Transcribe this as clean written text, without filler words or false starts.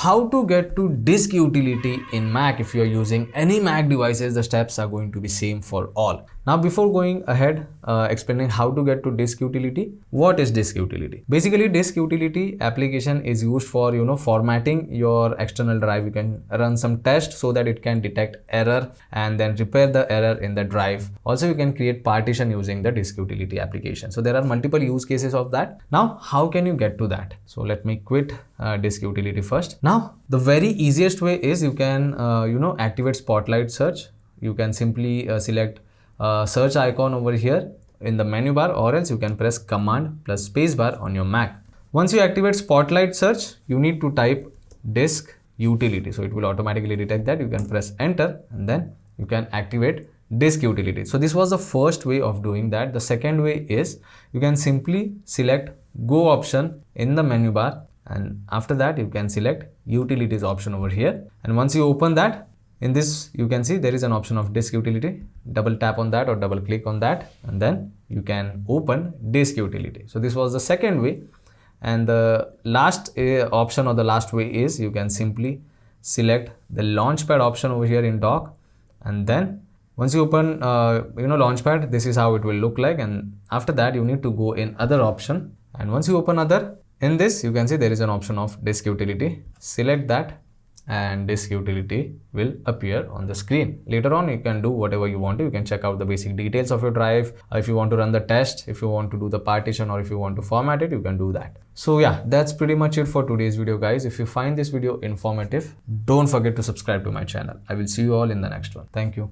how to get to disk utility in Mac. If you are using any Mac devices, the steps are going to be same for all. Now before going ahead explaining how to get to disk utility, what is disk utility? Basically, disk utility application is used for formatting your external drive. You can run some tests so that it can detect error and then repair the error in the drive. Also, you can create partition using the disk utility application. So there are multiple use cases of that. Now how can you get to that? So let me quit disk utility first. Now the very easiest way is you can activate Spotlight search. You can simply select search icon over here in the menu bar, or else you can press command plus space bar on your Mac. Once you activate Spotlight search, you need to type disk utility, so it will automatically detect that. You can press enter and then you can activate disk utility. So this was the first way of doing that. The second way is you can simply select go option in the menu bar, and after that you can select utilities option over here. And once you open that, in this you can see there is an option of disk utility. Double tap on that or double click on that, and then you can open disk utility. So this was the second way. And the last option or the last way is you can simply select the launchpad option over here in dock, and then once you open launchpad, this is how it will look like. And after that you need to go in other option, and once you open other, in this you can see there is an option of disk utility. Select that and disk utility will appear on the screen. Later on you can do whatever you want to. You can check out the basic details of your drive. If you want to run the test, if you want to do the partition, or if you want to format it, you can do that. So yeah, that's pretty much it for today's video, guys. If you find this video informative, don't forget to subscribe to my channel. I will see you all in the next one. Thank you.